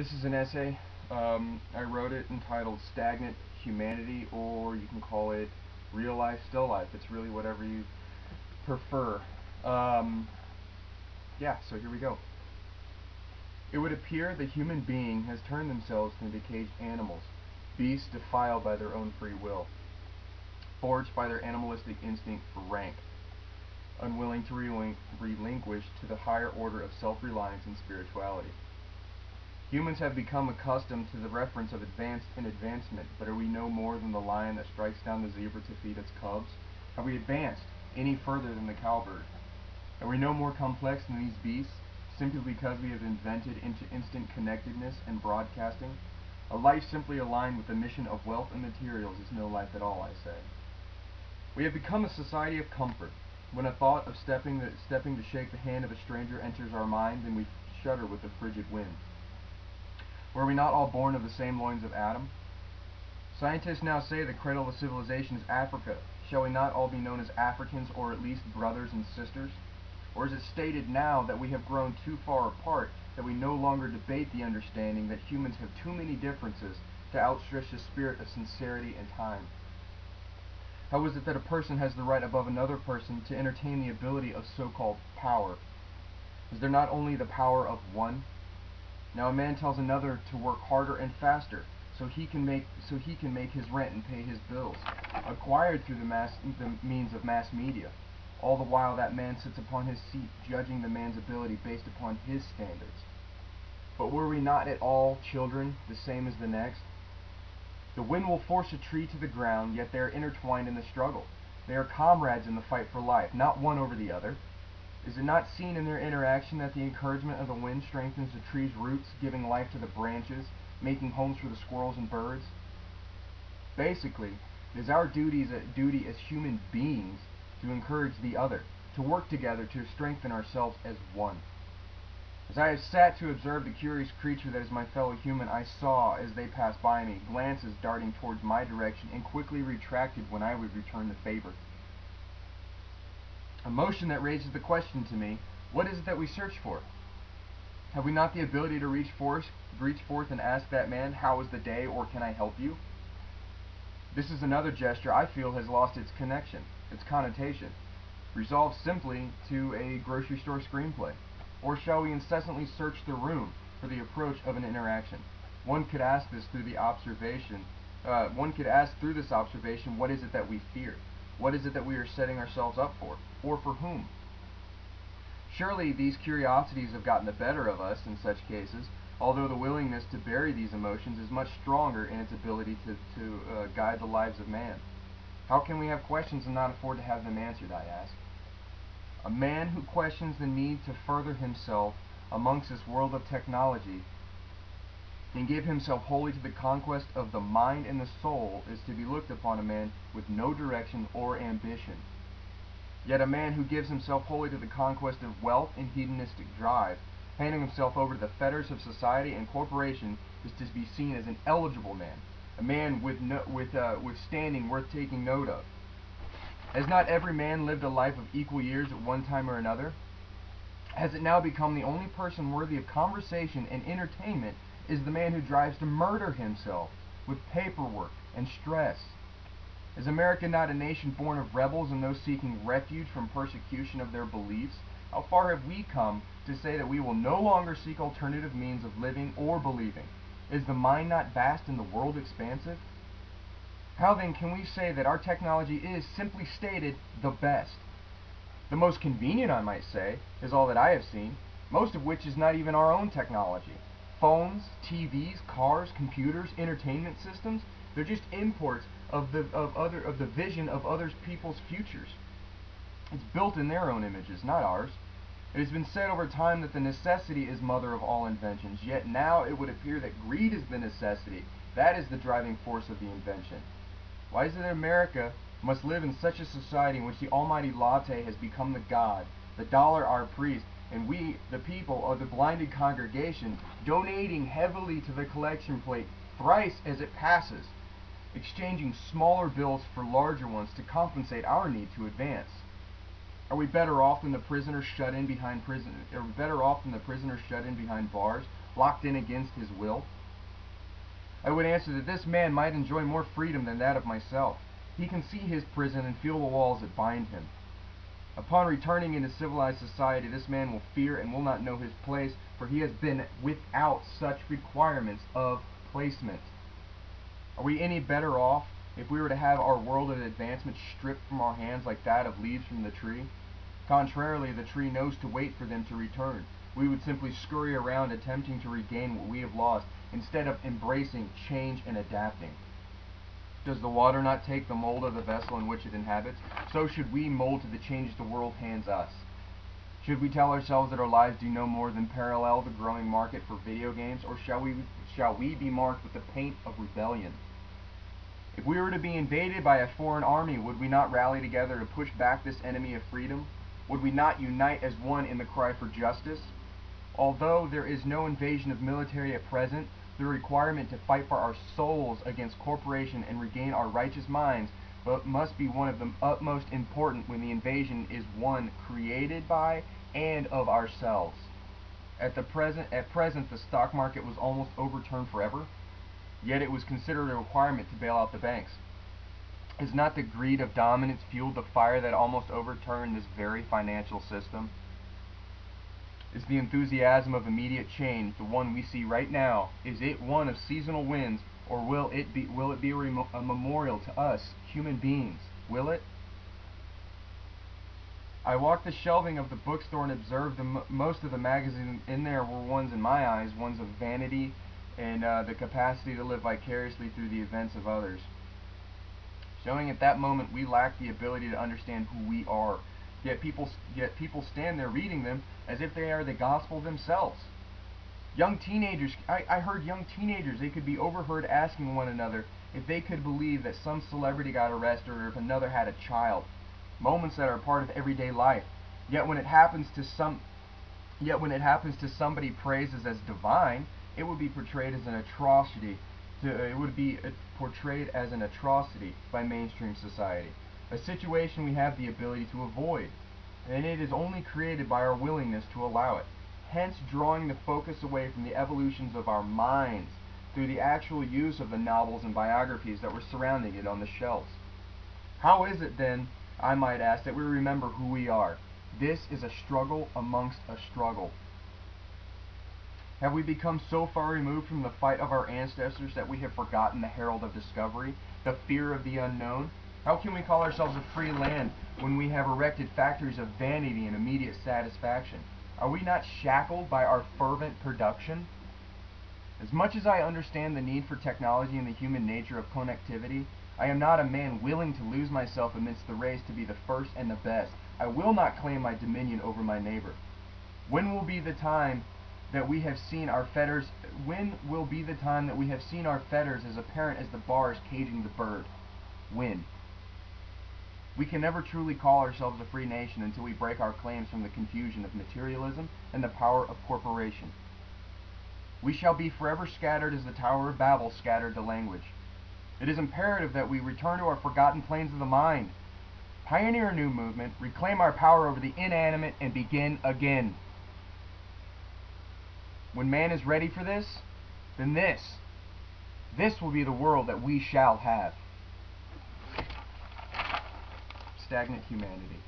This is an essay. I wrote it entitled Stagnant Humanity, or you can call it Real Life, Still Life. It's really whatever you prefer. Yeah, so here we go. It would appear the human being has turned themselves into caged animals, beasts defiled by their own free will, forged by their animalistic instinct for rank, unwilling to relinquish to the higher order of self-reliance and spirituality. Humans have become accustomed to the reference of advancement, but are we no more than the lion that strikes down the zebra to feed its cubs? Have we advanced any further than the cowbird? Are we no more complex than these beasts, simply because we have invented into instant connectedness and broadcasting? A life simply aligned with the mission of wealth and materials is no life at all, I say. We have become a society of comfort. When a thought of stepping to shake the hand of a stranger enters our mind, then we shudder with the frigid wind. Were we not all born of the same loins of Adam? Scientists now say the cradle of civilization is Africa. Shall we not all be known as Africans, or at least brothers and sisters? Or is it stated now that we have grown too far apart, that we no longer debate the understanding that humans have too many differences to outstretch the spirit of sincerity and time? How is it that a person has the right above another person to entertain the ability of so-called power? Is there not only the power of one? Now a man tells another to work harder and faster, so he can make his rent and pay his bills, acquired through the means of mass media. All the while that man sits upon his seat, judging the man's ability based upon his standards. But were we not at all children, the same as the next? The wind will force a tree to the ground, yet they are intertwined in the struggle. They are comrades in the fight for life, not one over the other. Is it not seen in their interaction that the encouragement of the wind strengthens the tree's roots, giving life to the branches, making homes for the squirrels and birds? Basically, it is our duty as human beings to encourage the other, to work together to strengthen ourselves as one. As I have sat to observe the curious creature that is my fellow human, I saw, as they passed by me, glances darting towards my direction and quickly retracted when I would return the favor. A motion that raises the question to me, what is it that we search for? Have we not the ability to reach forth and ask that man, how is the day, or can I help you? This is another gesture I feel has lost its connection, its connotation, resolved simply to a grocery store screenplay. Or shall we incessantly search the room for the approach of an interaction? One could ask through this observation, what is it that we fear? What is it that we are setting ourselves up for? Or for whom? Surely these curiosities have gotten the better of us in such cases, although the willingness to bury these emotions is much stronger in its ability to guide the lives of man. How can we have questions and not afford to have them answered, I ask? A man who questions the need to further himself amongst this world of technology and give himself wholly to the conquest of the mind and the soul is to be looked upon a man with no direction or ambition. Yet a man who gives himself wholly to the conquest of wealth and hedonistic drive, handing himself over to the fetters of society and corporation, is to be seen as an eligible man, a man with standing worth taking note of. Has not every man lived a life of equal years at one time or another? Has it now become the only person worthy of conversation and entertainment is the man who drives to murder himself with paperwork and stress? Is America not a nation born of rebels and those seeking refuge from persecution of their beliefs? How far have we come to say that we will no longer seek alternative means of living or believing? Is the mind not vast and the world expansive? How then can we say that our technology is, simply stated, the best? The most convenient, I might say, is all that I have seen, most of which is not even our own technology. Phones, TVs, cars, computers, entertainment systems, they're just imports of the vision of other people's futures. It's built in their own images, not ours. It has been said over time that the necessity is mother of all inventions, yet now it would appear that greed is the necessity. That is the driving force of the invention. Why is it that America must live in such a society in which the almighty latte has become the god, the dollar our priest, and we, the people, are the blinded congregation, donating heavily to the collection plate thrice as it passes, exchanging smaller bills for larger ones to compensate our need to advance? Are we better off than the prisoners shut in behind bars, locked in against his will? I would answer that this man might enjoy more freedom than that of myself. He can see his prison and feel the walls that bind him. Upon returning into civilized society, this man will fear and will not know his place, for he has been without such requirements of placement. Are we any better off if we were to have our world of advancement stripped from our hands like that of leaves from the tree? Contrarily, the tree knows to wait for them to return. We would simply scurry around attempting to regain what we have lost, instead of embracing change and adapting. Does the water not take the mold of the vessel in which it inhabits? So should we mold to the changes the world hands us. Should we tell ourselves that our lives do no more than parallel the growing market for video games, or shall we be marked with the paint of rebellion? If we were to be invaded by a foreign army, would we not rally together to push back this enemy of freedom? Would we not unite as one in the cry for justice? Although there is no invasion of military at present, the requirement to fight for our souls against corporation and regain our righteous minds must be one of the utmost important when the invasion is one created by and of ourselves. At present, the stock market was almost overturned forever, yet it was considered a requirement to bail out the banks. Is not the greed of dominance fueled the fire that almost overturned this very financial system? Is the enthusiasm of immediate change, the one we see right now, is it one of seasonal winds, or will it be a memorial to us, human beings? Will it? I walked the shelving of the bookstore and observed most of the magazines in there were ones, in my eyes, ones of vanity and the capacity to live vicariously through the events of others. Showing at that moment we lack the ability to understand who we are. Yet people stand there reading them as if they are the gospel themselves. Young teenagers, I heard young teenagers, they could be overheard asking one another if they could believe that some celebrity got arrested or if another had a child. Moments that are part of everyday life. Yet when it happens to somebody praised as divine, it would be portrayed as an atrocity. Portrayed as an atrocity by mainstream society. A situation we have the ability to avoid, and it is only created by our willingness to allow it, hence drawing the focus away from the evolutions of our minds through the actual use of the novels and biographies that were surrounding it on the shelves. How is it then, I might ask, that we remember who we are? This is a struggle amongst a struggle. Have we become so far removed from the fight of our ancestors that we have forgotten the herald of discovery, the fear of the unknown? How can we call ourselves a free land when we have erected factories of vanity and immediate satisfaction? Are we not shackled by our fervent production? As much as I understand the need for technology and the human nature of connectivity, I am not a man willing to lose myself amidst the race to be the first and the best. I will not claim my dominion over my neighbor. When will be the time that we have seen our fetters as apparent as the bars caging the bird? When? We can never truly call ourselves a free nation until we break our claims from the confusion of materialism and the power of corporation. We shall be forever scattered as the Tower of Babel scattered the language. It is imperative that we return to our forgotten planes of the mind, pioneer a new movement, reclaim our power over the inanimate, and begin again. When man is ready for this, then this will be the world that we shall have. Stagnant humanity.